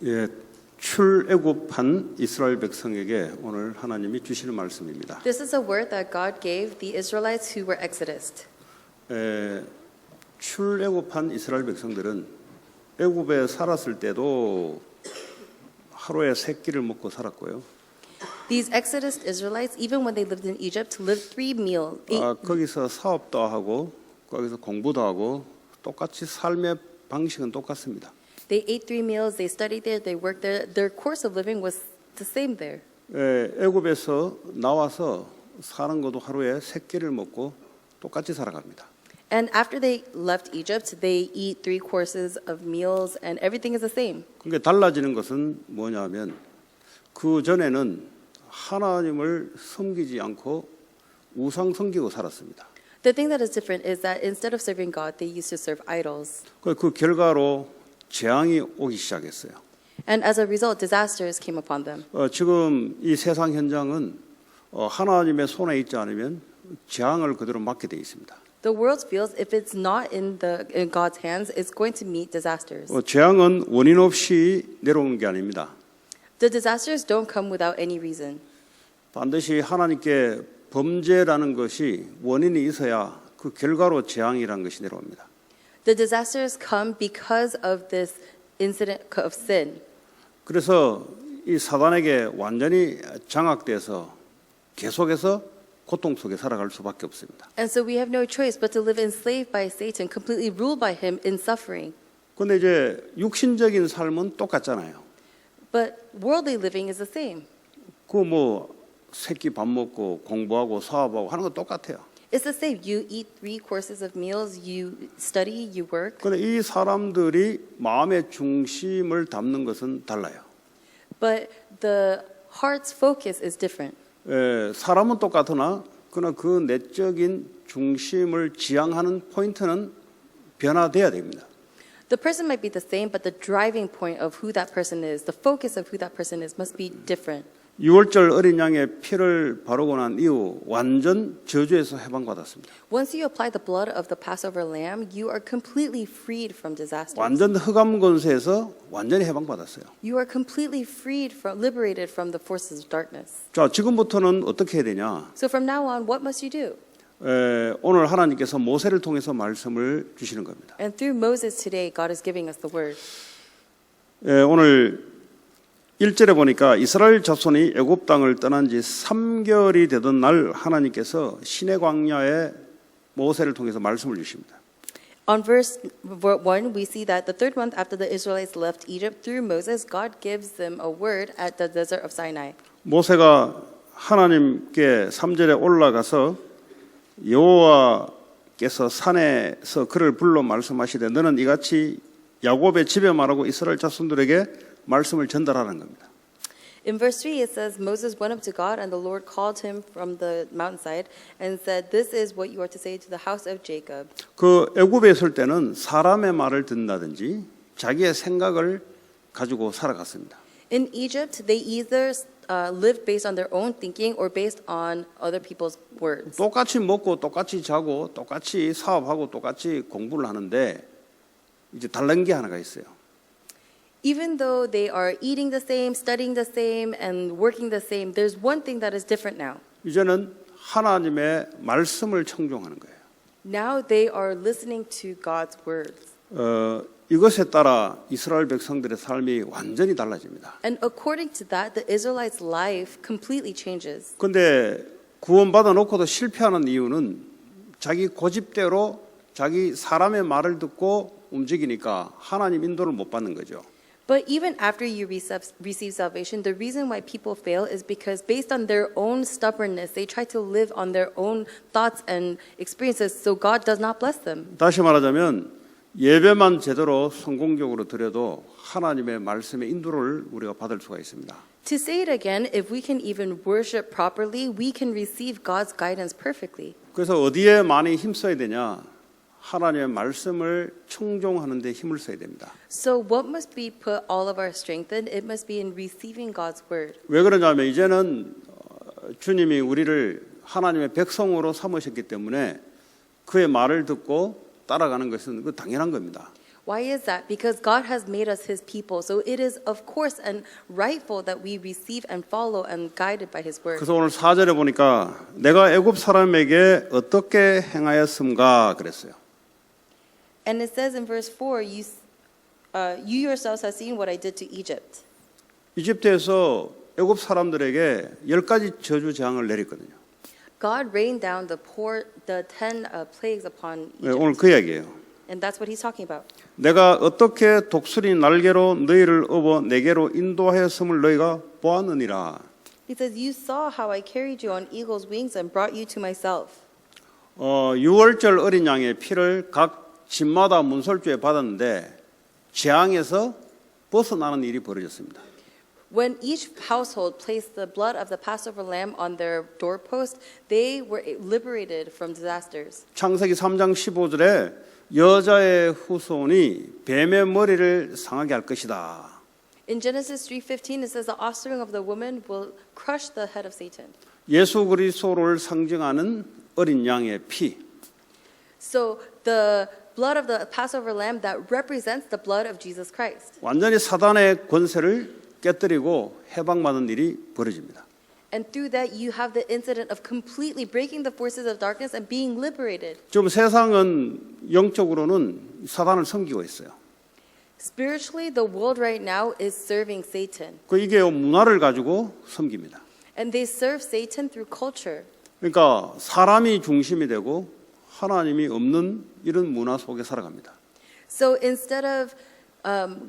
예, 출애굽한 이스라엘 백성에게 오늘 하나님이 주시는 말씀입니다. This is a word that God gave the Israelites who were exodused. 출애굽한 이스라엘 백성들은 애굽에 살았을 때도 하루에 3끼를 먹고 살았고요. These Exodus Israelites, even when they lived in Egypt, lived 3 meals. 거기서 사업도 하고 거기서 공부도 하고 똑같이 삶의 방식은 똑같습니다. They ate 3 meals, they studied there, they worked there. Their course of living was the same there. 애굽에서 나와서 사는 것도 하루에 3끼를 먹고 똑같이 살아갑니다. And after they left Egypt, they eat 3 courses of meals and everything is the same. 그러니까 달라지는 것은 뭐냐면 그 전에는 하나님을 섬기지 않고 우상 섬기고 살았습니다. The thing that is different is that instead of serving God, they used to serve idols. 그 결과로 재앙이 오기 시작했어요. And as a result, disasters came upon them. 지금 이 세상 현장은 하나님의 손에 있지 않으면 재앙을 그대로 맞게 돼 있습니다. The world's fields, if it's not in God's hands, it's going to meet disasters. 재앙은 원인 없이 내려오는 게 아닙니다. The disasters don't come without any reason. 반드시 하나님께 범죄라는 것이 원인이 있어야 그 결과로 재앙이라는 것이 내려옵니다. The disasters come because of this incident of sin. 그래서 이 사단에게 완전히 장악돼서 계속해서 고통 속에 살아갈 수밖에 없습니다. And so we have no choice but to live enslaved by Satan, completely ruled by him in suffering. 그런데 이제 육신적인 삶은 똑같잖아요. But worldly living is the same. 그 뭐 새끼 밥 먹고 공부하고 사업하고 하는 거 똑같아요. It's the same. You eat 3 courses of meals, you study, you work. 그런데 이 사람들이 마음의 중심을 담는 것은 달라요. But the heart's focus is different. 사람은 똑같으나 그러나 그 내적인 중심을 지향하는 포인트는 변화돼야 됩니다. The person might be the same, but the driving point of who that person is, the focus of who that person is, must be different. 6월절 어린 양의 피를 바르고 난 이후 완전 저주에서 해방받았습니다. Once you apply the blood of the Passover lamb, you are completely freed from disasters. 완전 흑암 권세에서 완전히 해방받았어요. You are completely freed from, liberated from the forces of darkness. 자, 지금부터는 어떻게 해야 되냐? So from now on, what must you do? 오늘 하나님께서 모세를 통해서 말씀을 주시는 겁니다. And through Moses today, God is giving us the word. 오늘 1절에 보니까 이스라엘 자손이 애굽 땅을 떠난 지 3개월이 되던 날 하나님께서 시내 광야에 모세를 통해서 말씀을 주십니다. On verse 1, we see that the 3rd month after the Israelites left Egypt, through Moses, God gives them a word at the desert of Sinai. 모세가 하나님께 3절에 올라가서 여호와께서 산에서 그를 불러 말씀하시되 너는 이같이 야곱의 집에 말하고 이스라엘 자손들에게 말씀을 전달하는 겁니다. In verse 3 it says, Moses went up to God and the Lord called him from the mountainside and said, This is what you are to say to the house of Jacob. 그 애굽에 있을 때는 사람의 말을 듣는다든지 자기의 생각을 가지고 살아갔습니다. In Egypt, they either lived based on their own thinking or based on other people's words. 똑같이 먹고 똑같이 자고 똑같이 사업하고 똑같이 공부를 하는데 이제 다른 게 하나가 있어요. Even though they are eating the same, studying the same, and working the same, there's one thing that is different now. 이제는 하나님의 말씀을 청종하는 거예요. Now they are listening to God's words. 이것에 따라 이스라엘 백성들의 삶이 완전히 달라집니다. And according to that, the Israelites' life completely changes. 그런데 구원받아 놓고도 실패하는 이유는 자기 고집대로 자기 사람의 말을 듣고 움직이니까 하나님 인도를 못 받는 거죠. But even after you receive salvation, the reason why people fail is because based on their own stubbornness, they try to live on their own thoughts and experiences, so God does not bless them. 다시 말하자면 예배만 제대로 성공적으로 드려도 하나님의 말씀의 인도를 우리가 받을 수가 있습니다. To say it again, if we can even worship properly, we can receive God's guidance perfectly. 그래서 어디에 많이 힘써야 되냐? 하나님의 말씀을 청종하는 데 힘을 써야 됩니다. So what must we put all of our strength in? It must be in receiving God's word. 왜 그러냐면 이제는 주님이 우리를 하나님의 백성으로 삼으셨기 때문에 그의 말을 듣고 따라가는 것은 그 당연한 겁니다. Why is that? Because God has made us His people. So it is of course and rightful that we receive and follow and guided by His word. 그래서 오늘 4절에 보니까 내가 애굽 사람에게 어떻게 행하였음가 그랬어요. And it says in verse 4, you yourselves have seen what I did to Egypt. 이집트에서 애굽 사람들에게 10가지 저주 재앙을 내렸거든요. God rained down the 10 plagues upon 네, Egypt. 오늘 그 이야기예요. And that's what he's talking about. 내가 어떻게 독수리 날개로 너희를 업어 내게로 인도하였음을 너희가 보았느니라. He says, you saw how I carried you on eagle's wings and brought you to myself. 6월절 어린 양의 피를 각 집마다 문설주에 받았는데 재앙에서 벗어나는 일이 벌어졌습니다. When each household placed the blood of the Passover lamb on their doorpost, they were liberated from disasters. 창세기 3장 15절에 여자의 후손이 뱀의 머리를 상하게 할 것이다. In Genesis 3:15, it says the offspring of the woman will crush the head of Satan. 예수 그리스도를 상징하는 어린 양의 피. So the blood of the Passover lamb that represents the blood of Jesus Christ. 완전히 사단의 권세를 깨뜨리고 해방받는 일이 벌어집니다. And through that, you have the incident of completely breaking the forces of darkness and being liberated. 지금 세상은 영적으로는 사단을 섬기고 있어요. Spiritually, the world right now is serving Satan. 이게 문화를 가지고 섬깁니다. And they serve Satan through culture. 그러니까 사람이 중심이 되고 하나님이 없는 이런 문화 속에 살아갑니다. So instead of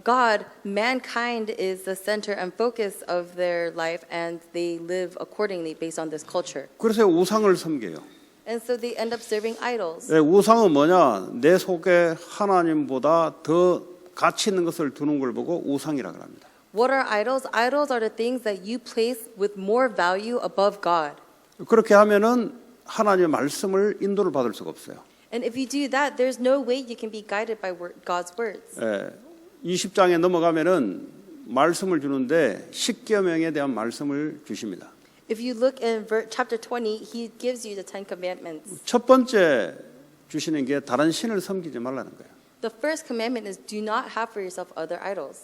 God, mankind is the center and focus of their life, and they live accordingly based on this culture. 그래서 우상을 섬겨요. And so they end up serving idols. 우상은 뭐냐? 내 속에 하나님보다 더 가치 있는 것을 두는 걸 보고 우상이라고 합니다. What are idols? Idols are the things that you place with more value above God. 그렇게 하면은 하나님의 말씀을 인도를 받을 수가 없어요. And if you do that, there's no way you can be guided by God's words. 20장에 넘어가면은 말씀을 주는데 10계명에 대한 말씀을 주십니다. If you look in chapter 20, he gives you the 10 commandments. 첫 번째 주시는 게 다른 신을 섬기지 말라는 거예요. The first commandment is do not have for yourself other idols.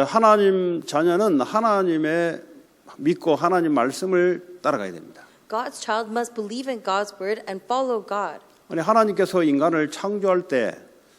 하나님 자녀는 하나님의 믿고 하나님 말씀을 따라가야 됩니다. God's child must believe in God's word and follow God. 아니 하나님께서 인간을 창조할 때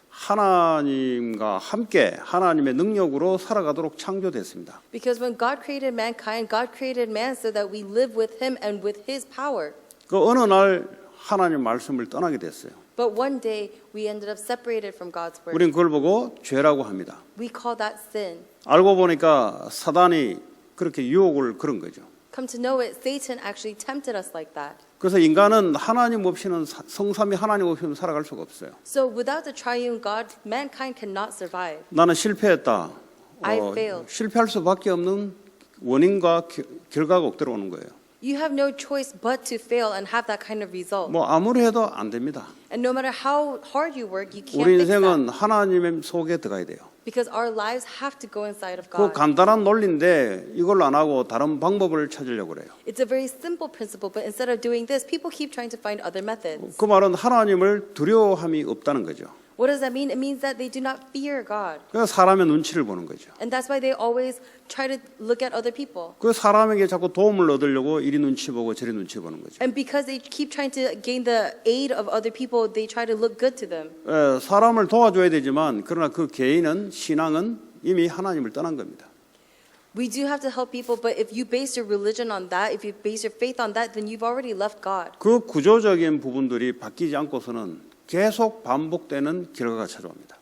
하나님과 함께 하나님의 능력으로 살아가도록 창조됐습니다. Because when God created mankind, God created man so that we live with him and with his power. 그 어느 날 하나님 말씀을 떠나게 됐어요. But one day we ended up separated from God's word. 우린 그걸 보고 죄라고 합니다. We call that sin. 알고 보니까 사단이 그렇게 유혹을 그런 거죠. Come to know it, Satan actually tempted us like that. 그래서 인간은 하나님 없이는 성삼위 하나님 없이는 살아갈 수가 없어요. So without the triune God, mankind cannot survive. 나는 실패했다. I failed. 실패할 수밖에 없는 원인과 결과가 엎드려오는 거예요. You have no choice but to fail and have that kind of result. 뭐 아무리 해도 안 됩니다. And no matter how hard you work, you can't 우리 fix that. 인생은 하나님의 속에 들어가야 돼요. Because our lives have to go inside of 그 God. 간단한 논리인데 이걸 안 하고 다른 방법을 찾으려고 그래요. It's a very simple principle, but instead of doing this, people keep trying to find other methods. 그 말은 하나님을 두려워함이 없다는 거죠. What does that mean? It means that they do not fear God. 그래서 사람의 눈치를 보는 거죠. And that's why they always try to look at other people. 그 사람에게 자꾸 도움을 얻으려고 이리 눈치 보고 저리 눈치 보는 거죠. And because they keep trying to gain the aid of other people, they try to look good to them. 사람을 도와줘야 되지만 그러나 그 개인은 신앙은 이미 하나님을 떠난 겁니다. We do have to help people, but if you base your religion on that, if you base your faith on that, then you've already left God. 그 구조적인 부분들이 바뀌지 않고서는 계속 반복되는 결과가 찾아옵니다.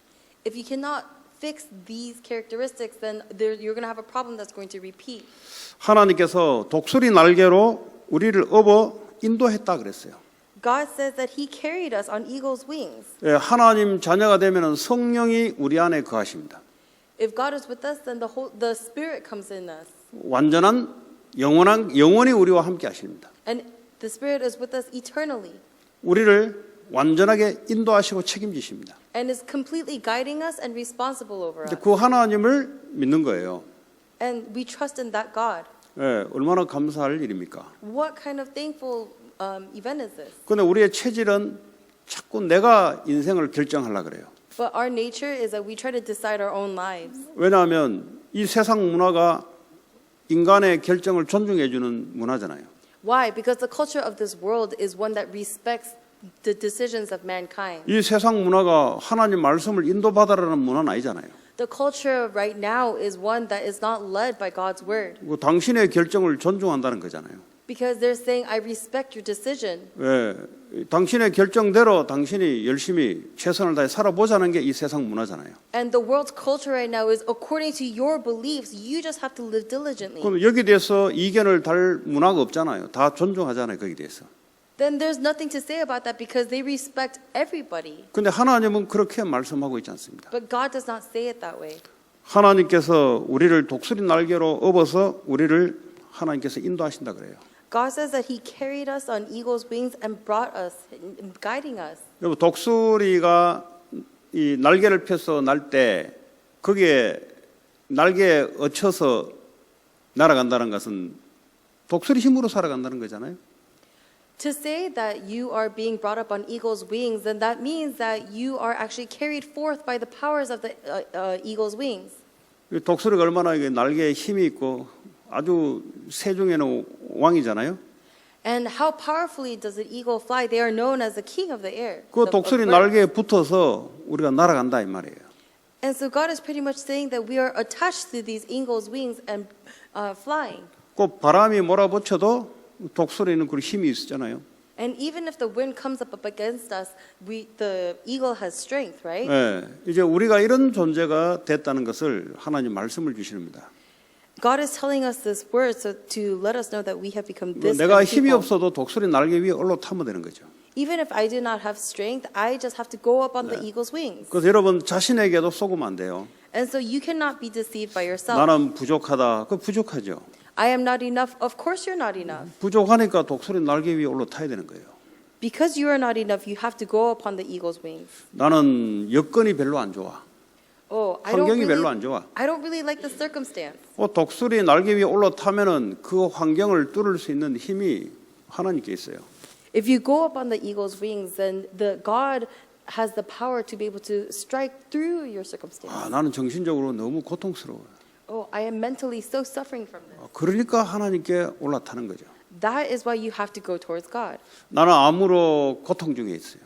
If you cannot fix these characteristics, then you're going to have a problem that's going to repeat. 하나님께서 독수리 날개로 우리를 업어 인도했다 그랬어요. God says that He carried us on eagle's wings. 하나님 자녀가 되면은 성령이 우리 안에 거하십니다. If God is with us, then the Spirit comes in us, 완전한 영원히 우리와 함께 하십니다. and the Spirit is with us eternally, 우리를 완전하게 인도하시고 책임지십니다. and is completely guiding us and responsible over us. 그 하나님을 믿는 거예요. And we trust in that God. 얼마나 감사할 일입니까? What kind of thankful event is this? 그런데 우리의 체질은 자꾸 내가 인생을 결정하려고 그래요. But our nature is that we try to decide our own lives. 왜냐하면 이 세상 문화가 인간의 결정을 존중해주는 문화잖아요. Why? Because the culture of this world is one that respects the decisions of mankind. 이 세상 문화가 하나님 말씀을 인도받아라는 문화는 아니잖아요. The culture right now is one that is not led by God's word. 당신의 결정을 존중한다는 거잖아요. Because they're saying, I respect your decision. 왜? 당신의 결정대로 당신이 열심히 최선을 다해 살아보자는 게 이 세상 문화잖아요. And the world's culture right now is according to your beliefs, you just have to live diligently. 그럼 여기 대해서 이견을 달 문화가 없잖아요. 다 존중하잖아요. 거기에 대해서. Then there's nothing to say about that because they respect everybody. 근데 하나님은 그렇게 말씀하고 있지 않습니다. But God does not say it that way. 하나님께서 우리를 독수리 날개로 업어서 우리를 하나님께서 인도하신다 그래요. God says that He carried us on eagle's wings and brought us, guiding us. 여러분 독수리가 이 날개를 펴서 날 때 거기에 날개에 얹혀서 날아간다는 것은 독수리 힘으로 살아간다는 거잖아요. To say that you are being brought up on eagle's wings, then that means that you are actually carried forth by the powers of the eagle's wings. 독수리가 얼마나 이게 날개에 힘이 있고 아주 새 중에는 왕이잖아요. And how powerfully does the eagle fly? They are known as the king of the air. 그 독수리 날개에 붙어서 우리가 날아간다 이 말이에요. And so God is pretty much saying that we are attached to these eagle's wings and flying. 그 바람이 몰아붙여도 독수리는 그 힘이 있잖아요. And even if the wind comes up against us, the eagle has strength, right? 예, 이제 우리가 이런 존재가 됐다는 것을 하나님 말씀을 주십니다. God is telling us this word so to let us know that we have become this 내가 kind of 힘이 people. 없어도 독수리 날개 위에 올라타면 되는 거죠. Even if I do not have strength, I just have to go up on the eagle's wings. 그래서 여러분 자신에게도 속으면 안 돼요. And so you cannot be deceived by yourself. 나는 부족하다. 그 부족하죠. I am not enough. Of course you're not enough. 부족하니까 독수리 날개 위에 올라타야 되는 거예요. Because you are not enough, you have to go upon the eagle's wings. 나는 여건이 별로 안 좋아. Oh, 환경이 별로 안 좋아. I don't really like the circumstance. 독수리 날개 위에 올라타면은 그 환경을 뚫을 수 있는 힘이 하나님께 있어요. If you go up on the eagle's wings, then God has the power to be able to strike through your circumstance. 나는 정신적으로 너무 고통스러워요. Oh, I am mentally so suffering from this. 그러니까 하나님께 올라타는 거죠. That is why you have to go towards God. 나는 암으로 고통 중에 있어요.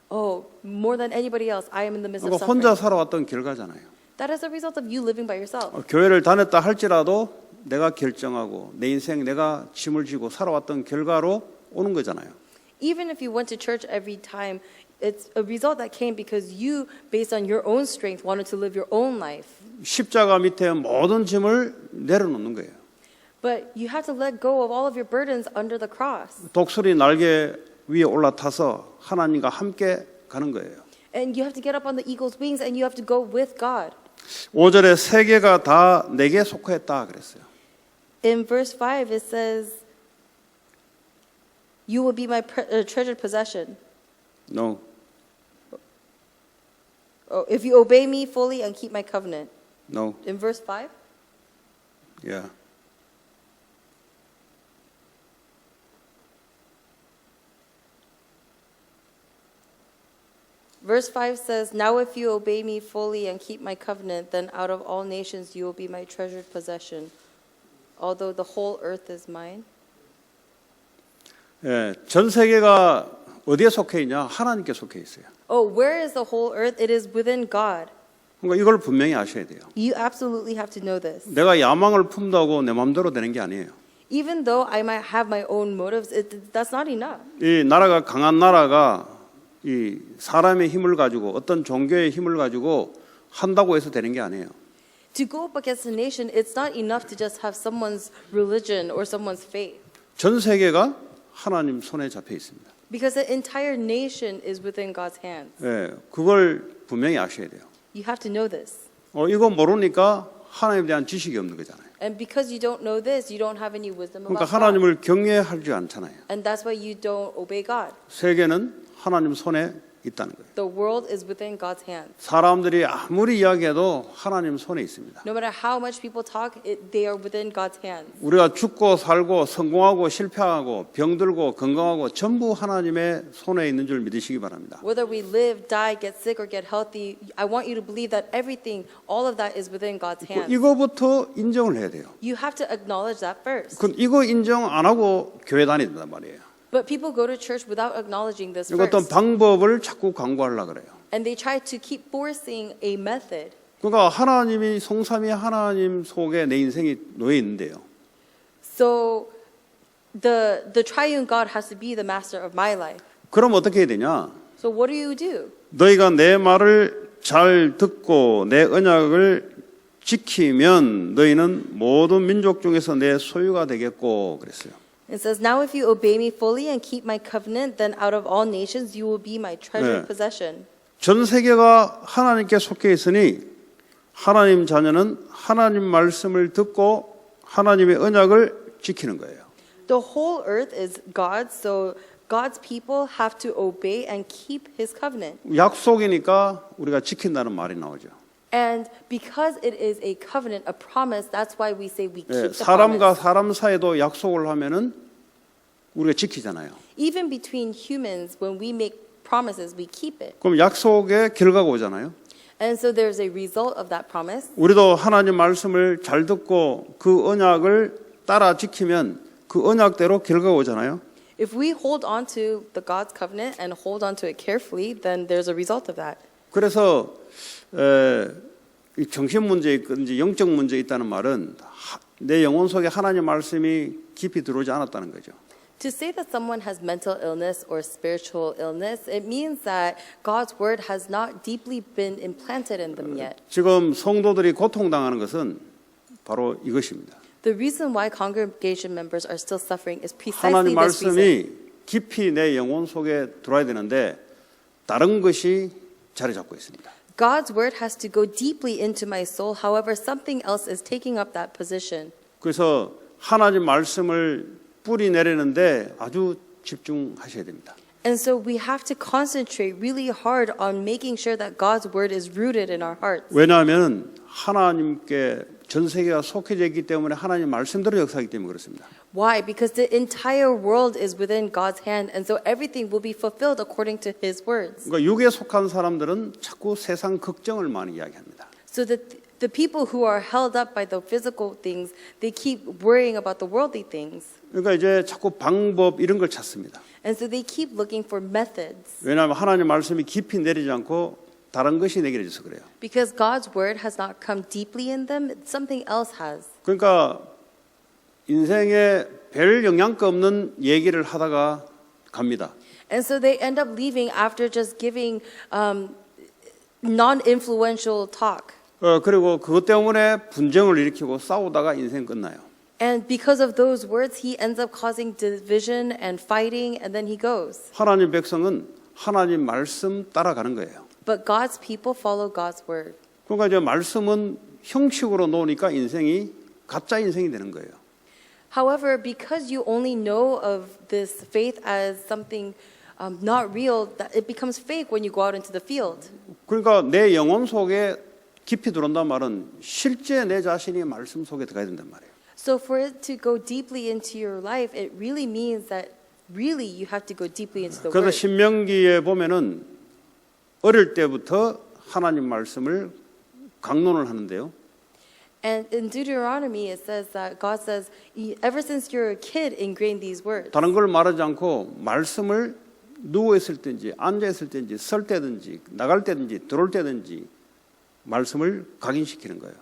Oh, more than anybody else, I am in the midst of 그러니까 혼자 suffering. 살아왔던 결과잖아요. That is a result of you living by yourself. 교회를 다녔다 할지라도 내가 결정하고 내 인생 내가 짐을 지고 살아왔던 결과로 오는 거잖아요. Even if you went to church every time, it's a result that came because you, based on your own strength, wanted to live your own life. 십자가 밑에 모든 짐을 내려놓는 거예요. But you have to let go of all of your burdens under the cross. 독수리 날개 위에 올라타서 하나님과 함께 가는 거예요. And you have to get up on the eagle's wings and you have to go with God. 5절에 세계가 다 내게 속하였다 그랬어요. In verse 5 it says, you will be my treasured possession. No. Oh, if you obey me fully and keep my covenant. No. In verse 5? Yeah. Verse 5 says, now if you obey me fully and keep my covenant, then out of all nations you will be my treasured possession, although the whole earth is mine. 예, 전 세계가 어디에 속해 있냐? 하나님께 속해 있어요. Oh, where is the whole earth? It is within God. 그러니까 이걸 분명히 아셔야 돼요. You absolutely have to know this. 내가 야망을 품다고 내 마음대로 되는 게 아니에요. Even though I might have my own motives, that's not enough. 이 나라가 강한 나라가 이 사람의 힘을 가지고 어떤 종교의 힘을 가지고 한다고 해서 되는 게 아니에요. To go up against a nation, it's not enough to just have someone's religion or someone's faith. 전 세계가 하나님 손에 잡혀 있습니다. Because the entire nation is within God's hands. 예, 그걸 분명히 아셔야 돼요. You have to know this. 이거 모르니까 하나님에 대한 지식이 없는 거잖아요. And because you don't know this, you don't have any wisdom 그러니까 about God. 하나님을 경외하지 않잖아요. And that's why you don't obey God. 세계는 하나님 손에 있다는 거예요. The world is within God's hands. 사람들이 아무리 이야기해도 하나님 손에 있습니다. No matter how much people talk, they are within God's hands. 우리가 죽고 살고 성공하고 실패하고 병들고 건강하고 전부 하나님의 손에 있는 줄 믿으시기 바랍니다. Whether we live, die, get sick, or get healthy, I want you to believe that everything, all of that is within God's hands. 이거부터 인정을 해야 돼요. You have to acknowledge that first. 이거 인정 안 하고 교회 다닌단 말이에요. But people go to church without acknowledging this 이거 어떤 first. 방법을 자꾸 강구하려고 그래요. And they try to keep forcing a method. 그러니까 하나님이 성삼위 하나님 속에 내 인생이 놓여 있는데요. So the triune God has to be the master of my life. 그럼 어떻게 해야 되냐? So what do you do? 너희가 내 말을 잘 듣고 내 언약을 지키면 너희는 모든 민족 중에서 내 소유가 되겠고 그랬어요. It says, now if you obey me fully and keep my covenant, then out of all nations you will be my treasured 네. possession. 전 세계가 하나님께 속해 있으니 하나님 자녀는 하나님 말씀을 듣고 하나님의 언약을 지키는 거예요. The whole earth is God's, so God's people have to obey and keep his covenant. 약속이니까 우리가 지킨다는 말이 나오죠. And because it is a covenant, a promise, that's why we say we keep 예, the 사람과 promise. 사람 사이도 약속을 하면은 우리가 지키잖아요. Even between humans, when we make promises, we keep it. 그럼 약속의 결과가 오잖아요. And so there's a result of that promise. 우리도 하나님 말씀을 잘 듣고 그 언약을 따라 지키면 그 언약대로 결과가 오잖아요. If we hold on to the God's covenant and hold on to it carefully, then there's a result of that. 그래서 이 정신 문제 있든지 영적 문제 있다는 말은 내 영혼 속에 하나님 말씀이 깊이 들어오지 않았다는 거죠. To say that someone has mental illness or spiritual illness, it means that God's word has not deeply been implanted in them yet. 지금 성도들이 고통당하는 것은 바로 이것입니다. The reason why congregation members are still suffering is 하나님 precisely this reason. 말씀이 깊이 내 영혼 속에 들어와야 되는데 다른 것이 자리 잡고 있습니다. God's word has to go deeply into my soul. However, something else is taking up that position. 그래서 하나님 말씀을 뿌리 내리는데 아주 집중하셔야 됩니다. And so we have to concentrate really hard on making sure that God's word is rooted in our hearts. 왜냐하면 하나님께 전 세계가 속해져 있기 때문에 하나님 말씀대로 역사하기 때문에 그렇습니다. Why? Because the entire world is within God's hand, and so everything will be fulfilled according to His words. 그러니까 육에 속한 사람들은 자꾸 세상 걱정을 많이 이야기합니다. So that the people who are held up by the physical things, they keep worrying about the worldly things. 그러니까 이제 자꾸 방법 이런 걸 찾습니다. And so they keep looking for methods. 왜냐하면 하나님 말씀이 깊이 내리지 않고 다른 것이 내려져서 그래요. Because God's word has not come deeply in them, something else has. 그러니까 인생에 별 영향가 없는 얘기를 하다가 갑니다. And so they end up leaving after just giving non-influential talk. 그리고 그것 때문에 분쟁을 일으키고 싸우다가 인생 끝나요. And because of those words, he ends up causing division and fighting, and then he goes. 하나님 백성은 하나님 말씀 따라가는 거예요. But God's people follow God's word. 그러니까 이제 말씀은 형식으로 놓으니까 인생이 가짜 인생이 되는 거예요. However, because you only know of this faith as something not real, that it becomes fake when you go out into the field. 그러니까 내 영혼 속에 깊이 들어온단 말은 실제 내 자신이 말씀 속에 들어가야 된단 말이에요. So for it to go deeply into your life, it really means that really you have to go deeply into the 그래서 word. 신명기에 보면은 어릴 때부터 하나님 말씀을 강론을 하는데요. And in Deuteronomy, it says that God says, ever since you're a kid, ingrain these words. 다른 걸 말하지 않고 말씀을 누워 있을 때인지 앉아 있을 때인지 설 때든지 나갈 때든지 들어올 때든지 말씀을 각인시키는 거예요.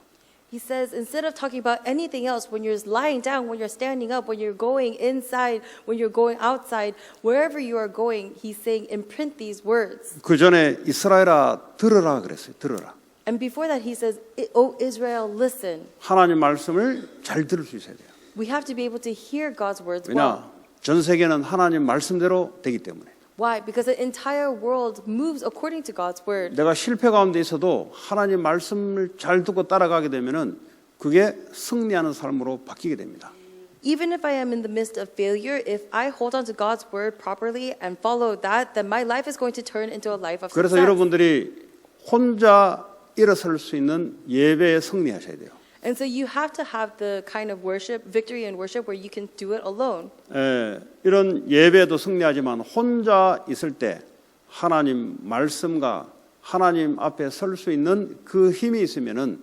He says, instead of talking about anything else, when you're lying down, when you're standing up, when you're going inside, when you're going outside, wherever you are going, he's saying, imprint these words. 그 전에 이스라엘아 들으라 그랬어요. 들으라. And before that, he says, O Israel, listen. 하나님 말씀을 잘 들을 수 있어야 돼요. We have to be able to hear God's words well. 왜냐? 전 세계는 하나님 말씀대로 되기 때문에. Why? Because the entire world moves according to God's word. 내가 실패 가운데 있어도 하나님 말씀을 잘 듣고 따라가게 되면은 그게 승리하는 삶으로 바뀌게 됩니다. Even if I am in the midst of failure, if I hold on to God's word properly and follow that, then my life is going to turn into a life of 그래서 success. 여러분들이 혼자 일어설 수 있는 예배에 승리하셔야 돼요. And so you have to have the kind of worship, victory in worship, where you can do it alone. 이런 예배에도 승리하지만 혼자 있을 때 하나님 말씀과 하나님 앞에 설 수 있는 그 힘이 있으면은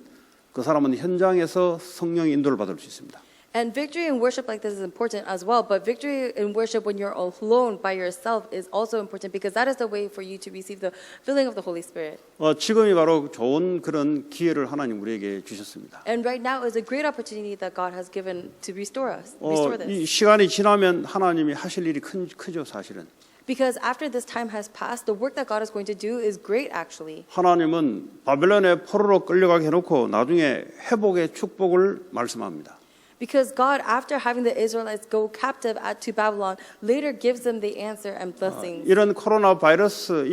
그 사람은 현장에서 성령의 인도를 받을 수 있습니다. And victory in worship like this is important as well, but victory in worship when you're alone by yourself is also important because that is the way for you to receive the filling of the Holy Spirit. 지금이 바로 좋은 그런 기회를 하나님 우리에게 주셨습니다. And right now is a great opportunity that God has given to restore us, restore 이 this. 시간이 지나면 하나님이 하실 일이 크죠, 사실은. Because after this time has passed, the work that God is going to do is great actually. 하나님은 바벨론의 포로로 끌려가게 해놓고 나중에 회복의 축복을 말씀합니다. Because God, after having the Israelites go captive to Babylon, later gives them the answer and blessings. 이런 코로나 바이러스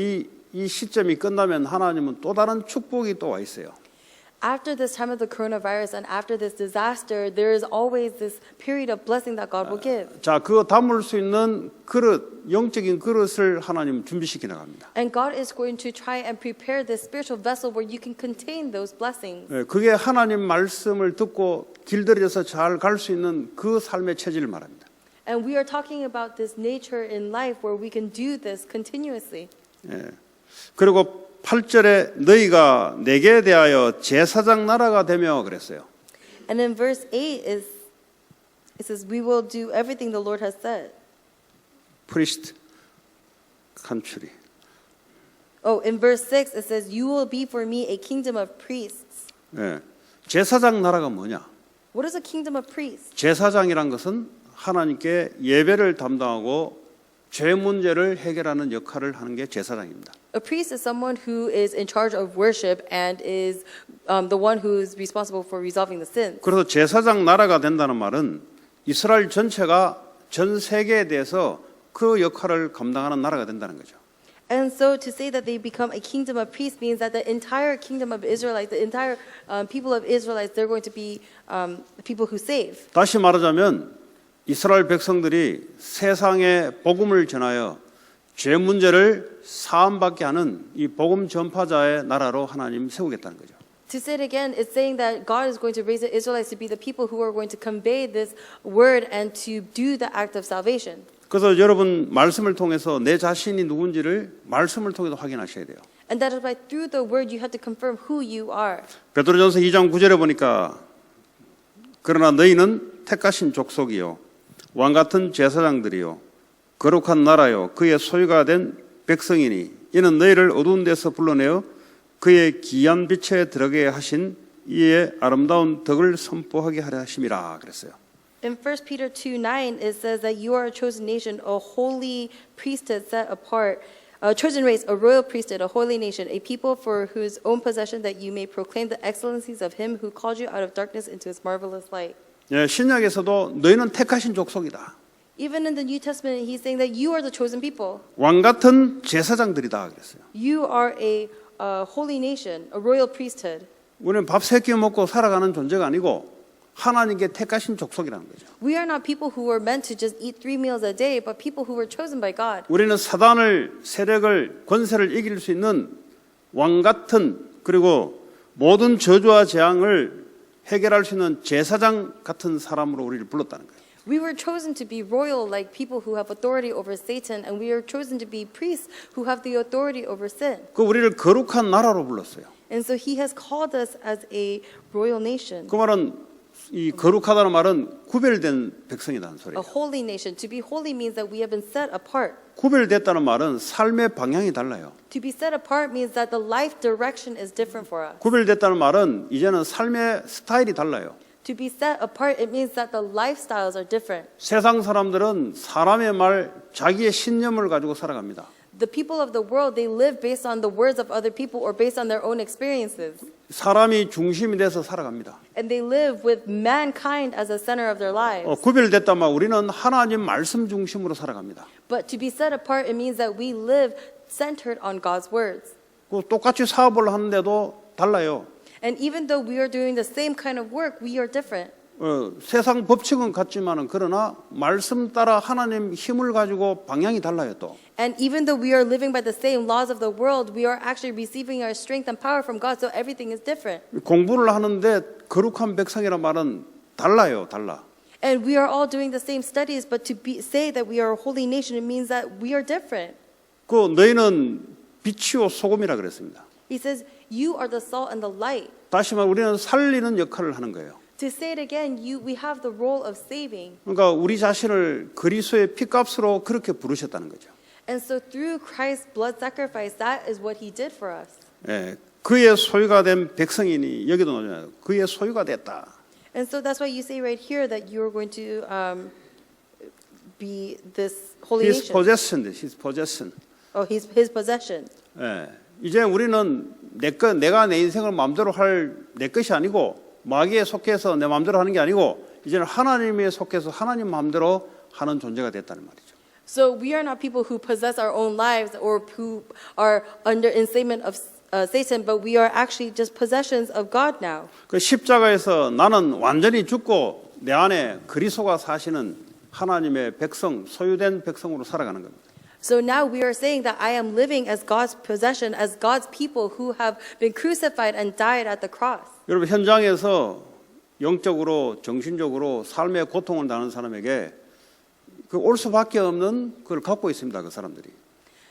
이 시점이 끝나면 하나님은 또 다른 축복이 또 와 있어요. After this time of the coronavirus and after this disaster, there is always this period of blessing that God will give. 자, 그거 담을 수 있는 그릇, 영적인 그릇을 하나님 준비시켜 나갑니다. And God is going to try and prepare this spiritual vessel where you can contain those blessings. 그게 하나님 말씀을 듣고 길들여서 잘 갈 수 있는 그 삶의 체질을 말합니다. And we are talking about this nature in life where we can do this continuously. 그리고 8절에 너희가 내게 대하여 제사장 나라가 되며 그랬어요. And in verse 8 it says, we will do everything the Lord has said. 프리스트 칸츄리. In verse 6 it says, you will be for me a kingdom of priests. 제사장 나라가 뭐냐? What is a kingdom of priests? 제사장이란 것은 하나님께 예배를 담당하고 죄 문제를 해결하는 역할을 하는 게 제사장입니다. A priest is someone who is in charge of worship and is the one who is responsible for resolving the sins. 그래서 제사장 나라가 된다는 말은 이스라엘 전체가 전 세계에 대해서 그 역할을 감당하는 나라가 된다는 거죠. And so to say that they become a kingdom of priests means that the entire kingdom of Israelites, the entire people of Israelites, they're going to be people who save. 다시 말하자면 이스라엘 백성들이 세상에 복음을 전하여 죄 문제를 사함받게 하는 이 복음 전파자의 나라로 하나님 세우겠다는 거죠. To say it again, it's saying that God is going to raise the Israelites to be the people who are going to convey this word and to do the act of salvation. 그래서 여러분 말씀을 통해서 내 자신이 누군지를 말씀을 통해서 확인하셔야 돼요. And that is why through the word you have to confirm who you are. 베드로전서 2장 9절에 보니까 그러나 너희는 택하신 족속이요 왕 같은 제사장들이요 거룩한 나라요 그의 소유가 된 백성이니 이는 너희를 어두운 데서 불러내어 그의 귀한 빛에 들어가게 하신 이의 아름다운 덕을 선포하게 하려 하심이라 그랬어요. In 1 Peter 2:9 it says that you are a chosen nation, a holy priesthood set apart, a chosen race, a royal priesthood, a holy nation, a people for whose own possession that you may proclaim the excellencies of him who called you out of darkness into his marvelous light. 신약에서도 너희는 택하신 족속이다. Even in the New Testament he's saying that you are the chosen people. 왕 같은 제사장들이다 그랬어요. You are a holy nation, a royal priesthood. 우리는 밥 세 끼 먹고 살아가는 존재가 아니고 하나님께 택하신 족속이라는 거죠. We are not people who were meant to just eat 3 meals a day, but people who were chosen by God. 우리는 사단을 세력을 권세를 이길 수 있는 왕 같은 그리고 모든 저주와 재앙을 해결할 수 있는 제사장 같은 사람으로 우리를 불렀다는 거예요. We were chosen to be royal, like people who have authority over Satan, and we are chosen to be priests who have the authority over sin. 그 우리를 거룩한 나라로 불렀어요. And so he has called us as a royal nation, 그 말은 이 거룩하다는 말은 구별된 백성이라는 a 소리예요. holy nation. To be holy means that we have been set apart. 구별됐다는 말은 삶의 방향이 달라요. To be set apart means that the life direction is different for us. 구별됐다는 말은 이제는 삶의 스타일이 달라요. To be set apart, it means that the lifestyles are different. 세상 사람들은 사람의 말, 자기의 신념을 가지고 살아갑니다. The people of the world, they live based on the words of other people or based on their own experiences. 사람이 중심이 돼서 살아갑니다. And they live with mankind as the center of their lives. 구별됐다면 우리는 하나님 말씀 중심으로 살아갑니다. But to be set apart, it means that we live centered on God's words. 똑같이 사업을 하는데도 달라요. And even though we are doing the same kind of work, we are different. 세상 법칙은 같지만은 그러나 말씀 따라 하나님 힘을 가지고 방향이 달라요 또. And even though we are living by the same laws of the world, we are actually receiving our strength and power from God, so everything is different. 공부를 하는데 거룩한 백성이란 말은 달라요, 달라. And we are all doing the same studies, but say that we are a holy nation, it means that we are different. 그 너희는 빛이요 소금이라 그랬습니다. He says, you are the salt and the light. 다시 말해 우리는 살리는 역할을 하는 거예요. To say it again, we have the role of saving. 그러니까 우리 자신을 그리스도의 피값으로 그렇게 부르셨다는 거죠. And so through Christ's blood sacrifice, that is what he did for us. 예, 그의 소유가 된 백성이니 여기도 나오잖아요. 그의 소유가 됐다. And so that's why you say right here that you are going to be this holy His nation. possession, his possession. Oh, his possession. 예, 이제 우리는 내가 내 인생을 마음대로 할 내 것이 아니고 마귀에 속해서 내 마음대로 하는 게 아니고 이제는 하나님에 속해서 하나님 마음대로 하는 존재가 됐다는 말이죠. So we are not people who possess our own lives or who are under enslavement of Satan, but we are actually just possessions of God now. 그 십자가에서 나는 완전히 죽고 내 안에 그리스도가 사시는 하나님의 백성, 소유된 백성으로 살아가는 겁니다. So now we are saying that I am living as God's possession, as God's people who have been crucified and died at the cross. 여러분 현장에서 영적으로 정신적으로 삶의 고통을 당하는 사람에게 그 올 수밖에 없는 그걸 갖고 있습니다. 그 사람들이.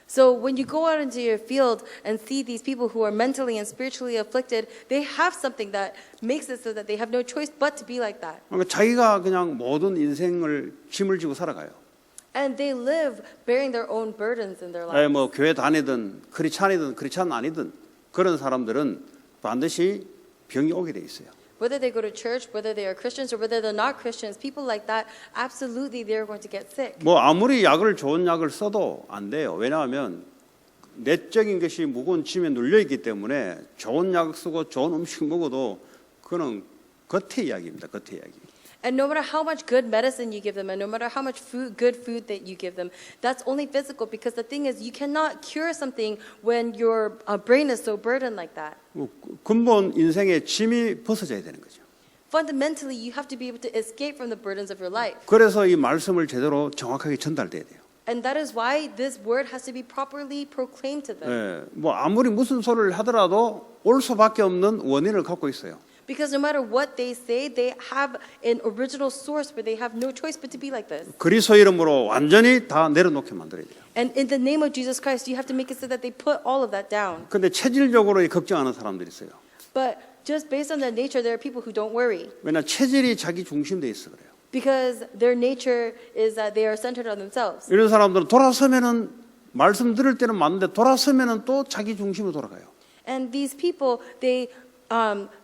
So when you go out into your field and see these people who are mentally and spiritually afflicted, they have something that makes it so that they have no choice but to be like that. 그러니까 자기가 그냥 모든 인생을 짐을 지고 살아가요. And they live bearing their own burdens in their lives. 뭐 교회 다니든 크리스찬이든 크리스찬 아니든 그런 사람들은 반드시 병이 오게 돼 있어요. Whether they go to church, whether they are Christians or whether they're not Christians, people like that, absolutely they're going to get sick. 뭐 아무리 좋은 약을 써도 안 돼요. 왜냐하면 내적인 것이 무거운 짐에 눌려 있기 때문에 좋은 약 쓰고 좋은 음식 먹어도 그는 겉의 이야기입니다. 겉의 이야기. And no matter how much good medicine you give them, and no matter how much good food that you give them, that's only physical. Because the thing is, you cannot cure something when your brain is so burdened like that. 근본 인생의 짐이 벗어져야 되는 거죠. Fundamentally, you have to be able to escape from the burdens of your life. 그래서 이 말씀을 제대로 정확하게 전달돼야 돼요. And that is why this word has to be properly proclaimed to them. 예, 뭐 아무리 무슨 소리를 하더라도 올 수밖에 없는 원인을 갖고 있어요. Because no matter what they say, they have an original source where they have no choice but to be like this. 그리스도 이름으로 완전히 다 내려놓게 만들어야 돼요. And in the name of Jesus Christ, you have to make it so that they put all of that down. 근데 체질적으로 걱정하는 사람들이 있어요. But just based on their nature, there are people who don't worry. 왜냐 체질이 자기 중심돼 있어 그래요. Because their nature is that they are centered on themselves. 이런 사람들은 돌아서면은 말씀 들을 때는 맞는데 돌아서면은 또 자기 중심으로 돌아가요. And these people, they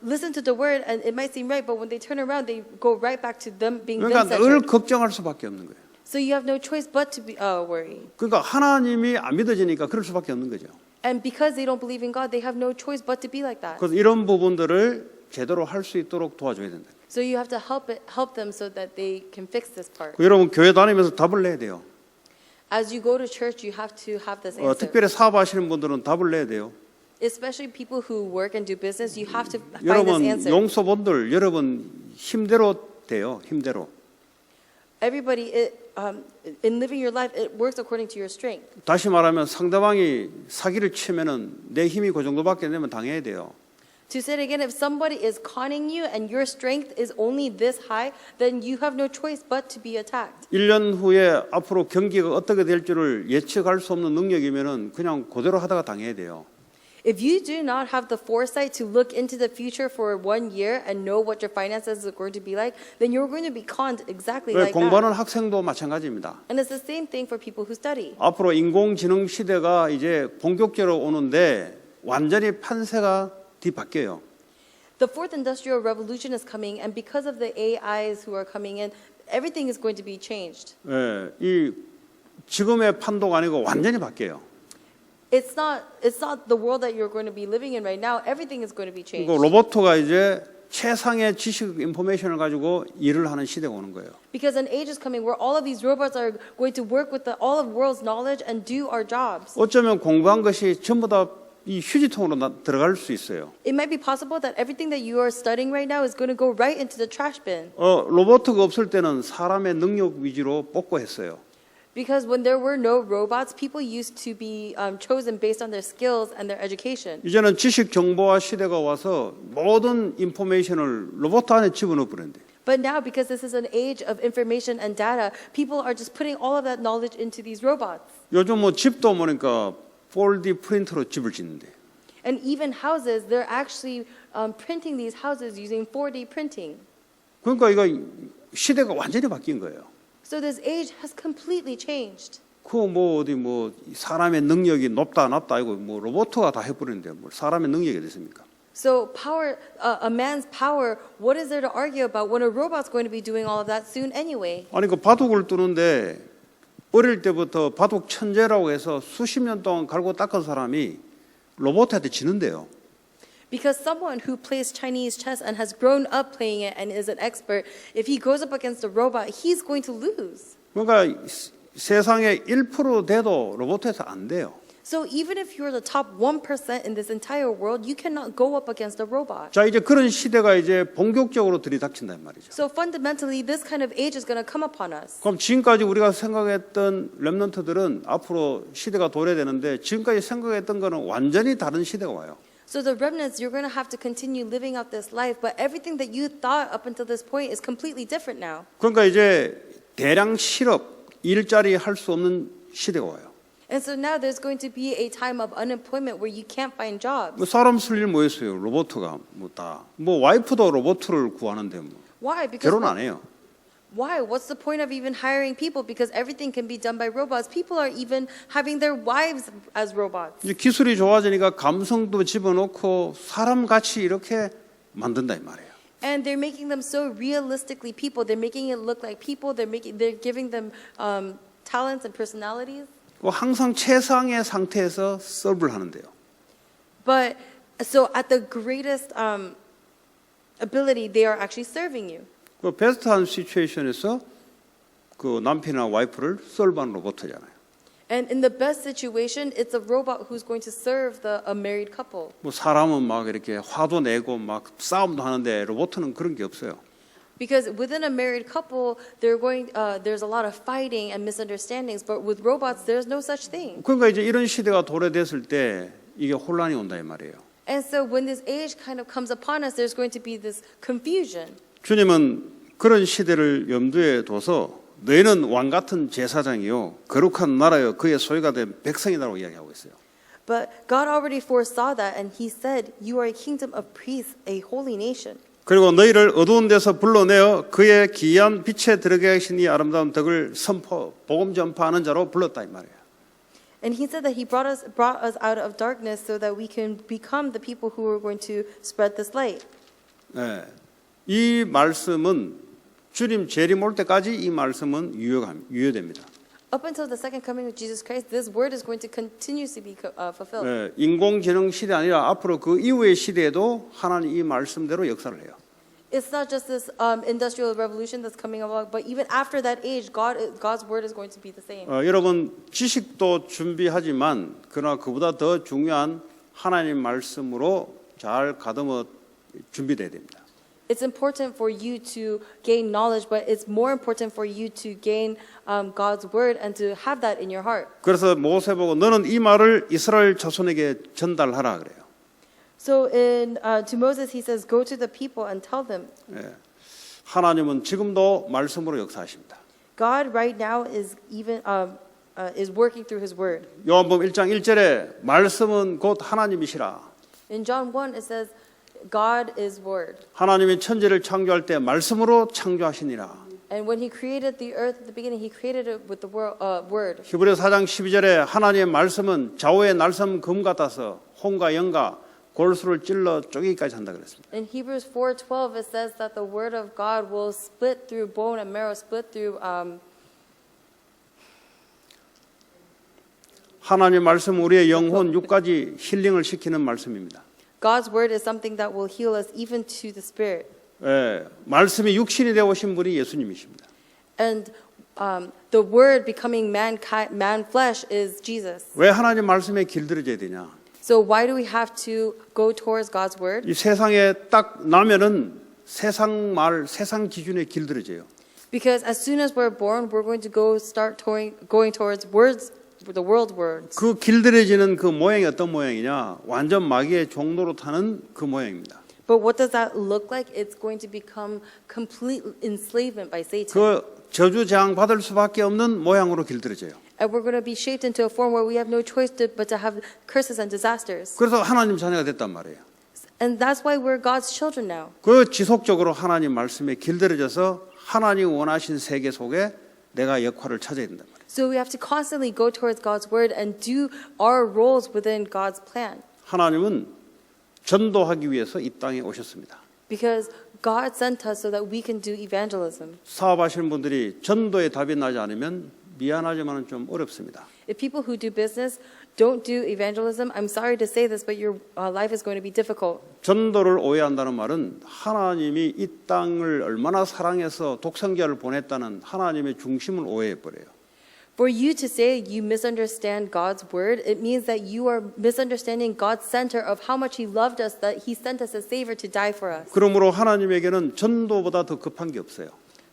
listen to the word and it might seem right, but when they turn around, they go right back to them being 그러니까 늘 them-centered. 걱정할 수밖에 없는 거예요. So you have no choice but to be worry. 그러니까 하나님이 안 믿어지니까 그럴 수밖에 없는 거죠. And because they don't believe in God, they have no choice but to be like that. 그래서 이런 부분들을 제대로 할 수 있도록 도와줘야 된다. So you have to help them so that they can fix this part. 여러분 교회 다니면서 답을 내야 돼요. As you go to church, you have to have this answer. 특별히 사업하시는 분들은 답을 내야 돼요. Especially people who work and do business, you have to find this 여러분 answer. 용서분들 여러분 힘대로 돼요. 힘대로. Everybody, in living your life, it works according to your strength. 다시 말하면 상대방이 사기를 치면은 내 힘이 그 정도밖에 되면 당해야 돼요. To say it again, if somebody is conning you and your strength is only this high, then you have no choice but to be attacked. 1년 후에 앞으로 경기가 어떻게 될 줄을 예측할 수 없는 능력이면은 그냥 그대로 하다가 당해야 돼요. If you do not have the foresight to look into the future for 1 year and know what your finances are going to be like, then you're going to be conned exactly like 공부하는 that. 학생도 마찬가지입니다. And it's the same thing for people who study. 앞으로 인공지능 시대가 이제 본격적으로 오는데 완전히 판세가 뒤바뀌어요. The fourth industrial revolution is coming, and because of the AIs who are coming in, everything is going to be changed. 예, 이 지금의 판도가 아니고 완전히 바뀌어요. It's not the world that you're going to be living in right now. Everything is going to be changed. 그리고 로봇가 이제 최상의 지식 인포메이션을 가지고 일을 하는 시대가 오는 거예요. Because an age is coming where all of these robots are going to work with all of the world's knowledge and do our jobs. 어쩌면 공부한 것이 전부 다 이 휴지통으로 들어갈 수 있어요. It might be possible that everything that you are studying right now is going to go right into the trash bin. 로봇가 없을 때는 사람의 능력 위주로 뽑고 했어요. Because when there were no robots, people used to be chosen based on their skills and their education. 이제는 지식 정보화 시대가 와서 모든 인포메이션을 로봇 안에 집어넣어 버린대. But now, because this is an age of information and data, people are just putting all of that knowledge into these robots. 요즘 뭐 집도 보니까 4D 프린터로 집을 짓는데. And even houses, they're actually printing these houses using 4D printing. 그러니까 이거 시대가 완전히 바뀐 거예요. So this age has completely changed. 그 뭐 어디 뭐 사람의 능력이 높다 낮다 이거 뭐 로봇가 다 해버리는데 뭐 사람의 능력이 됐습니까? So power, a man's power, what is there to argue about when a robot's going to be doing all of that soon anyway? 아니 그 바둑을 두는데 어릴 때부터 바둑 천재라고 해서 수십 년 동안 갈고 닦은 사람이 로봇한테 지는데요. Because someone who plays Chinese chess and has grown up playing it and is an expert, if he goes up against a robot, he's going to lose. 그러니까 세상에 1% 돼도 로봇에서 안 돼요. So even if you're the top 1% in this entire world, you cannot go up against a robot. 자 이제 그런 시대가 이제 본격적으로 들이닥친단 말이죠. So fundamentally, this kind of age is going to come upon us. 그럼 지금까지 우리가 생각했던 렘넌트들은 앞으로 시대가 도래되는데 지금까지 생각했던 거는 완전히 다른 시대가 와요. So the remnants, you're going to have to continue living out this life, but everything that you thought up until this point is completely different now. 그러니까 이제 대량 실업, 일자리 할 수 없는 시대가 와요. And so now there's going to be a time of unemployment where you can't find jobs. 뭐 사람 쓸 일 뭐였어요? 로봇가 뭐 와이프도 로봇을 구하는데 뭐 Why? Because 결혼 안 해요. why? What's the point of even hiring people? Because everything can be done by robots. People are even having their wives as robots. 이제 기술이 좋아지니까 감성도 집어넣고 사람 같이 이렇게 만든다 이 말이에요. And they're making them so realistically people. They're making it look like people. They're giving them talents and personalities. 항상 최상의 상태에서 서브를 하는데요. But so at the greatest ability, they are actually serving you. 그 베스트한 시츄에이션에서 그 남편이나 와이프를 서브하는 로봇이잖아요. And in the best situation, it's a robot who's going to serve a married couple. 뭐 사람은 막 이렇게 화도 내고 막 싸움도 하는데 로봇은 그런 게 없어요. Because within a married couple, there's a lot of fighting and misunderstandings. But with robots, there's no such thing. 그러니까 이제 이런 시대가 도래됐을 때 이게 혼란이 온다 이 말이에요. And so when this age kind of comes upon us, there's going to be this confusion. 주님은 그런 시대를 염두에 둬서 너희는 왕 같은 제사장이요 거룩한 나라요 그의 소유가 된 백성이라고 이야기하고 있어요. But God already foresaw that, and He said, "You are a kingdom of priests, a holy nation." 그리고 너희를 어두운 데서 불러내어 그의 기이한 빛에 들어가 계신 이 아름다운 덕을 복음 전파하는 자로 불렀다 이 말이에요. And He said that He brought us out of darkness so that we can become the people who are going to spread this light. 네. 이 말씀은 주님 재림 올 때까지 이 말씀은 유효됩니다. Up until the second coming of Jesus Christ, this word is going to continuously be fulfilled. 네. 인공지능 시대 아니라 앞으로 그 이후의 시대에도 하나님 이 말씀대로 역사를 해요. It's not just this industrial revolution that's coming along, but even after that age, God's word is going to be the same. 여러분 지식도 준비하지만 그러나 그보다 더 중요한 하나님 말씀으로 잘 가다듬어 준비돼야 됩니다. It's important for you to gain knowledge, but it's more important for you to gain God's word and to have that in your heart. 그래서 모세 보고 너는 이 말을 이스라엘 자손에게 전달하라 그래요. So to Moses, he says, "Go to the people and tell them." 예. 하나님은 지금도 말씀으로 역사하십니다. God right now is is working through His word. 요한복음 1장 1절에 말씀은 곧 하나님이시라. In John 1, it says, "God is word." 하나님이 천지를 창조할 때 말씀으로 창조하시니라. And when He created the earth at the beginning, He created it with the word. 히브리서 4장 12절에 하나님의 말씀은 좌우의 날섬 금 같아서 혼과 영과 골수를 찔러 쪼개기까지 한다 그랬습니다. In Hebrews 4:12, it says that the word of God will split through bone and marrow, split through. 하나님 말씀 우리의 영혼 육까지 힐링을 시키는 말씀입니다. God's word is something that will heal us even to the spirit. 예, 말씀이 육신이 되어 오신 분이 예수님이십니다. And the word becoming man flesh is Jesus. 왜 하나님 말씀에 길들여져야 되냐? So why do we have to go towards God's word? 이 세상에 딱 나면은 세상 말, 세상 기준에 길들여져요. Because as soon as we're born, we're going to going towards words, the world words. 그 길들여지는 그 모양이 어떤 모양이냐? 완전 마귀의 종로로 타는 그 모양입니다. But what does that look like? It's going to become complete enslavement by Satan. 그 저주 재앙 받을 수밖에 없는 모양으로 길들여져요. And we're going to be shaped into a form where we have no choice but to have curses and disasters. 그래서 하나님 자녀가 됐단 말이에요. And that's why we're God's children now. 그 지속적으로 하나님 말씀에 길들여져서 하나님 원하신 세계 속에 내가 역할을 찾아야 된단 말이에요. So we have to constantly go towards God's word and do our roles within God's plan. 하나님은 전도하기 위해서 이 땅에 오셨습니다. Because God sent us so that we can do evangelism. 사업하시는 분들이 전도에 답이 나지 않으면 미안하지만 좀 어렵습니다. If people who do business don't do evangelism, I'm sorry to say this, but your life is going to be difficult. 전도를 오해한다는 말은 하나님이 이 땅을 얼마나 사랑해서 독생자를 보냈다는 하나님의 중심을 오해해버려요. For you to say you misunderstand God's word, it means that you are misunderstanding God's center of how much He loved us, that He sent us a Savior to die for us. 그러므로 하나님에게는 전도보다 더 급한 게 없어요.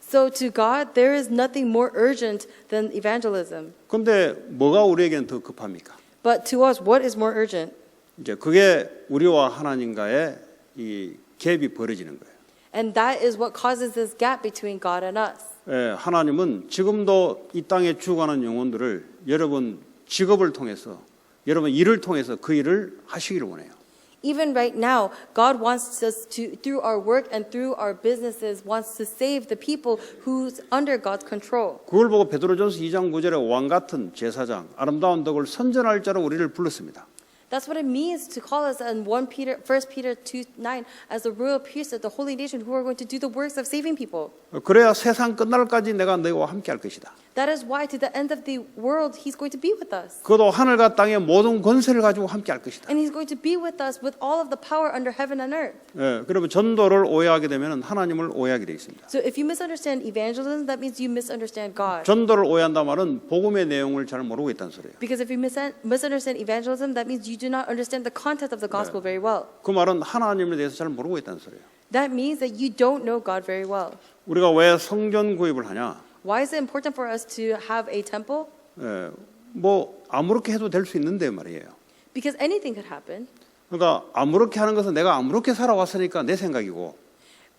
So to God, there is nothing more urgent than evangelism. 그런데 뭐가 우리에게는 더 급합니까? But to us, what is more urgent? 이제 그게 우리와 하나님과의 이 갭이 벌어지는 거예요. And that is what causes this gap between God and us. 예, 하나님은 지금도 이 땅에 죽어가는 영혼들을 여러분 직업을 통해서 여러분 일을 통해서 그 일을 하시기를 원해요. Even right now, God wants us to, through our work and through our businesses, wants to save the people who's under God's control. 그걸 보고 베드로전서 2장 9절에 왕 같은 제사장, 아름다운 덕을 선전할 자로 우리를 불렀습니다. That's what it means to call us in 1 Peter 2:9 as the royal priesthood, the holy nation who are going to do the works of saving people. 그래야 세상 끝날까지 내가 너희와 함께 할 것이다. That is why to the end of the world, He's going to be with us. 그도 하늘과 땅의 모든 권세를 가지고 함께 할 것이다. And He's going to be with us with all of the power under heaven and earth. 예, 그러면 전도를 오해하게 되면 하나님을 오해하게 돼 있습니다. So if you misunderstand evangelism, that means you misunderstand God. 전도를 오해한다 말은 복음의 내용을 잘 모르고 있다는 소리예요. Because if you misunderstand evangelism, that means you do not understand the content of the gospel very well. 그 말은 하나님에 대해서 잘 모르고 있다는 소리예요. That means that you don't know God very well. 우리가 왜 성전 구입을 하냐? Why is it important for us to have a temple? 예, 뭐 아무렇게 해도 될 수 있는데 말이에요. Because anything could happen. 그러니까 아무렇게 하는 것은 내가 아무렇게 살아왔으니까 내 생각이고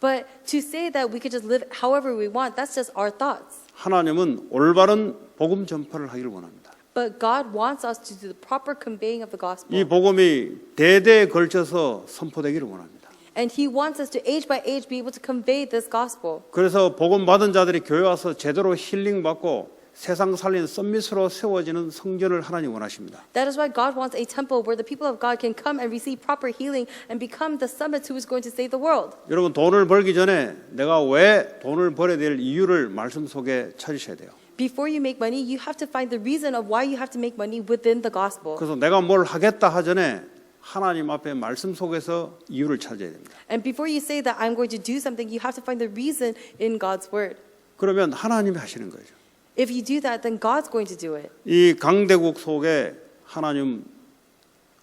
But to say that we could just live however we want, that's just our thoughts. 하나님은 올바른 복음 전파를 하기를 원합니다. But God wants us to do the proper conveying of the gospel. 이 복음이 대대에 걸쳐서 선포되기를 원합니다. And He wants us to age by age be able to convey this gospel. 그래서 복음 받은 자들이 교회 와서 제대로 힐링 받고 세상 살린 썸밋으로 세워지는 성전을 하나님 원하십니다. That is why God wants a temple where the people of God can come and receive proper healing and become the summit who is going to save the world. 여러분 돈을 벌기 전에 내가 왜 돈을 벌어야 될 이유를 말씀 속에 찾으셔야 돼요. Before you make money, you have to find the reason of why you have to make money within the gospel. 그래서 내가 뭘 하겠다 하전에 하나님 앞에 말씀 속에서 이유를 찾아야 됩니다. And before you say that I'm going to do something, you have to find the reason in God's word. 그러면 하나님이 하시는 거죠. If you do that, then God's going to do it. 이 강대국 속에 하나님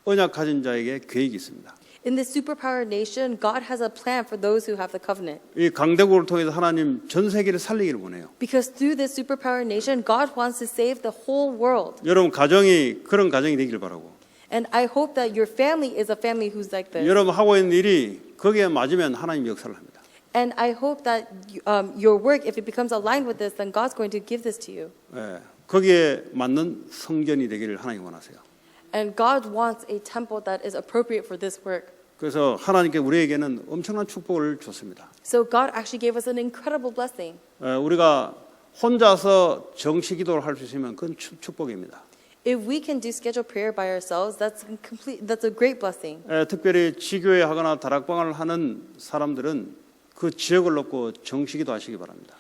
언약 가진 자에게 계획이 있습니다. In this superpower nation, God has a plan for those who have the covenant. 이 강대국을 통해서 하나님 전 세계를 살리기를 원해요. Because through this superpower nation, God wants to save the whole world. 여러분 가정이 그런 가정이 되길 바라고. And I hope that your family is a family who's like this. 여러분 하고 있는 일이 거기에 맞으면 하나님 역사를 합니다. And I hope that your work, if it becomes aligned with this, then God's going to give this to you. 예, 거기에 맞는 성전이 되기를 하나님 원하세요. And God wants a temple that is appropriate for this work. 그래서 하나님께 우리에게는 엄청난 축복을 줬습니다. So God actually gave us an incredible blessing. 우리가 혼자서 정시 기도를 할 수 있으면 그건 축복입니다. If we can do scheduled prayer by ourselves, that's a great blessing. 특별히 지교회 하거나 다락방을 하는 사람들은 그 지역을 놓고 정시 기도 하시기 바랍니다.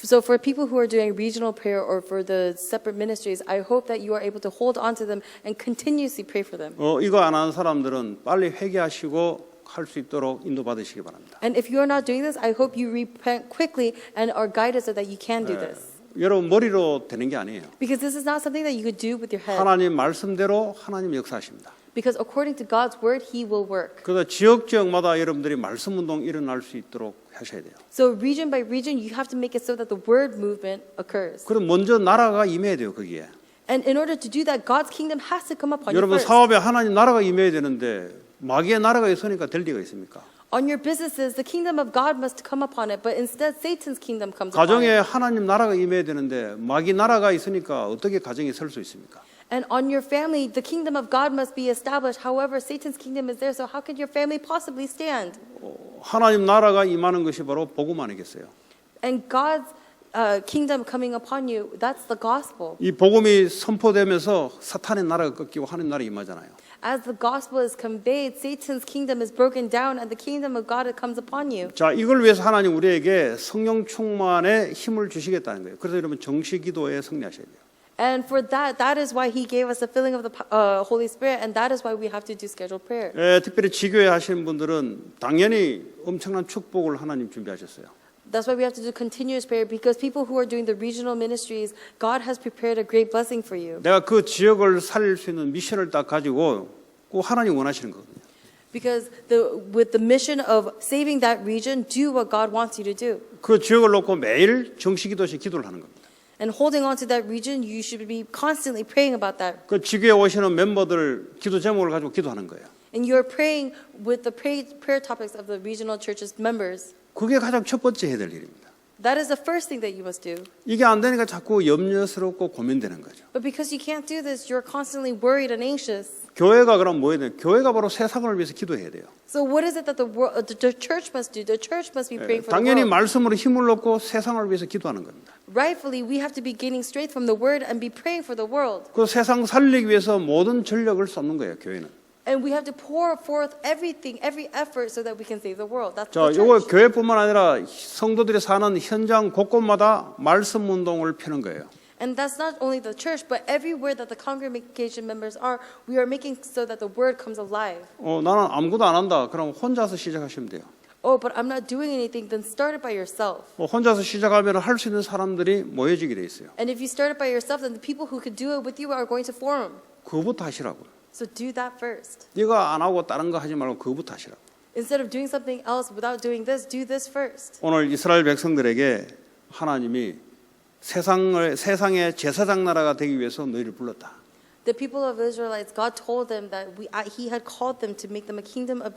So for people who are doing regional prayer or for the separate ministries, I hope that you are able to hold on to them and continuously pray for them. 이거 안 하는 사람들은 빨리 회개하시고 할 수 있도록 인도받으시기 바랍니다. And if you are not doing this, I hope you repent quickly and are guided so that you can do this. 여러분 머리로 되는 게 아니에요. Because this is not something that you could do with your head. 하나님 말씀대로 하나님 역사하십니다. Because according to God's word, He will work. 그래서 지역마다 여러분들이 말씀 운동 일어날 수 있도록 하셔야 돼요. So region by region, you have to make it so that the word movement occurs. 그럼 먼저 나라가 임해야 돼요, 거기에. And in order to do that, God's kingdom has to come upon you 여러분 first. 사업에 하나님 나라가 임해야 되는데 마귀의 나라가 있으니까 될 리가 있습니까? On your businesses, the kingdom of God must come upon it, but instead Satan's kingdom comes upon 가정에 it. 하나님 나라가 임해야 되는데 마귀 나라가 있으니까 어떻게 가정이 설 수 있습니까? And on your family, the kingdom of God must be established. However, Satan's kingdom is there, so how could your family possibly stand? 하나님 나라가 임하는 것이 바로 복음 아니겠어요? And God's kingdom coming upon you, that's the gospel. 이 복음이 선포되면서 사탄의 나라가 꺾이고 하나님 나라가 임하잖아요. As the gospel is conveyed, Satan's kingdom is broken down and the kingdom of God comes upon you. 자, 이걸 위해서 하나님 우리에게 성령 충만의 힘을 주시겠다는 거예요. 그래서 여러분 정시 기도에 승리하셔야 돼요. And for that, that is why He gave us the filling of the Holy Spirit, and that is why we have to do scheduled prayer. 특별히 지교회 하시는 분들은 당연히 엄청난 축복을 하나님 준비하셨어요. That's why we have to do continuous prayer, because people who are doing the regional ministries, God has prepared a great blessing for you. 내가 그 지역을 살릴 수 있는 미션을 딱 가지고 꼭 하나님 원하시는 거거든요. Because with the mission of saving that region, do what God wants you to do. 그 지역을 놓고 매일 정시 기도시 기도를 하는 겁니다. And holding on to that region, you should be constantly praying about that. 그 지교회 오시는 멤버들 기도 제목을 가지고 기도하는 거예요. And you're praying with the prayer topics of the regional church's members. 그게 가장 첫 번째 해야 될 일입니다. That is the first thing that you must do. 이게 안 되니까 자꾸 염려스럽고 고민되는 거죠. But because you can't do this, you're constantly worried and anxious. 교회가 그럼 뭐 해야 돼요? 교회가 바로 세상을 위해서 기도해야 돼요. So what is it that the church must do? The church must be praying for the 당연히 world. 말씀으로 힘을 얻고 세상을 위해서 기도하는 겁니다. Rightfully, we have to be gaining strength from the word and be praying for the world. 그 세상 살리기 위해서 모든 전력을 쏟는 거예요, 교회는. And we have to pour forth everything, every effort so that we can save the world. That's 자, the 이거 church. 교회뿐만 아니라 성도들이 사는 현장 곳곳마다 말씀 운동을 펴는 거예요. And that's not only the church, but everywhere that the congregation members are, we are making so that the word comes alive. 나는 아무것도 안 한다. 그럼 혼자서 시작하시면 돼요. Oh, but I'm not doing anything, then start it by yourself. 혼자서 시작하면 할 수 있는 사람들이 모여지게 돼 있어요. And if you start it by yourself, then the people who could do it with you are going to form. 그거부터 하시라고요. So do that first. 네가 안 하고 다른 거 하지 말고 그거부터 하시라고. Instead of doing something else without doing this, do this first. 오늘 이스라엘 백성들에게 하나님이 세상의 제사장 나라가 되기 위해서 너희를 불렀다. The people of Israelites, God told them that He had called them to make them a kingdom of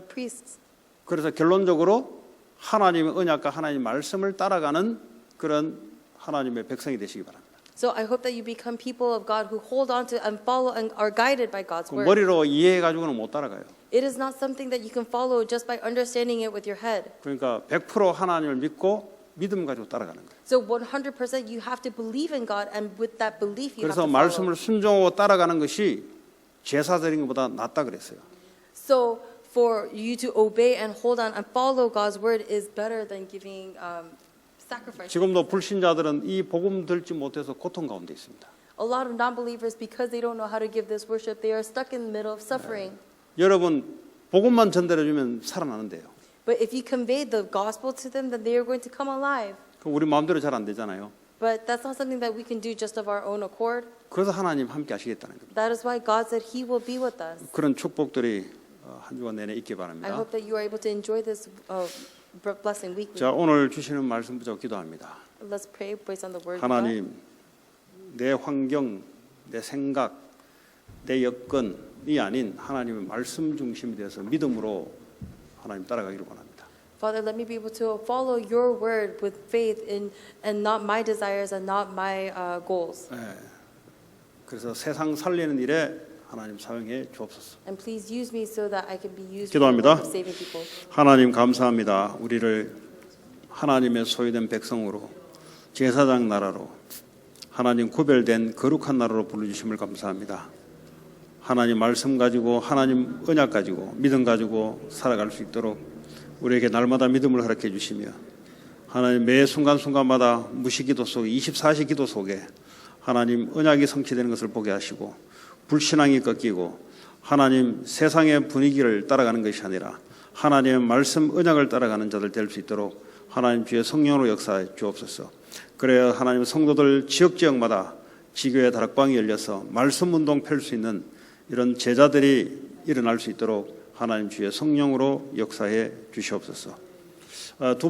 priests. 그래서 결론적으로 하나님의 언약과 하나님의 말씀을 따라가는 그런 하나님의 백성이 되시기 바랍니다. So I hope that you become people of God who hold on to and follow and are guided by God's word. 머리로 이해해가지고는 못 따라가요. It is not something that you can follow just by understanding it with your head. 그러니까 100% 하나님을 믿고 믿음 가지고 따라가는 거예요. So 100% you have to believe in God, and with that belief you have 그래서 to follow. 말씀을 순종하고 따라가는 것이 제사 드리는 것보다 낫다 그랬어요. So for you to obey and hold on and follow God's word is better than giving sacrifice. 지금도 불신자들은 이 복음 들지 못해서 고통 가운데 있습니다. A lot of non-believers, because they don't know how to give this worship, they are stuck in the middle of suffering. 여러분 복음만 전달해 주면 살아나는데요. But if you convey the gospel to them, then they are going to come alive. 우리 마음대로 잘 안 되잖아요. But that's not something that we can do just of our own accord. 그래서 하나님 함께 하시겠다는 겁니다. That is why God said He will be with us. 그런 축복들이 한 주간 내내 있기 I 바랍니다. hope that you are able to enjoy this blessing weekly. 자, 오늘 주시는 말씀 붙잡고 기도합니다. Let's pray based on the word of God. 하나님, 내 환경, 내 생각, 내 여건이 아닌 하나님의 말씀 중심이 되어서 믿음으로 하나님 따라가기를 원합니다. Father, let me be able to follow your word with faith in, and not my desires and not my goals. 그래서 세상 살리는 일에 하나님 사용해 주옵소서. And please use me so that I can be used 기도합니다. for the work of saving people. 하나님 감사합니다. 우리를 하나님의 소유된 백성으로 제사장 나라로 하나님 구별된 거룩한 나라로 불러주심을 감사합니다. 하나님 말씀 가지고 하나님 언약 가지고 믿음 가지고 살아갈 수 있도록 우리에게 날마다 믿음을 허락해 주시며 하나님 매 순간순간마다 무시기도 속에 24시 기도 속에 하나님 언약이 성취되는 것을 보게 하시고 불신앙이 꺾이고 하나님 세상의 분위기를 따라가는 것이 아니라 하나님의 말씀 언약을 따라가는 자들 될 수 있도록 하나님 주의 성령으로 역사해 주옵소서. 그래야 하나님 성도들 지역마다 지교회 다락방이 열려서 말씀 운동 펼 수 있는 이런 제자들이 일어날 수 있도록 하나님 주의 성령으로 역사해 주시옵소서. 두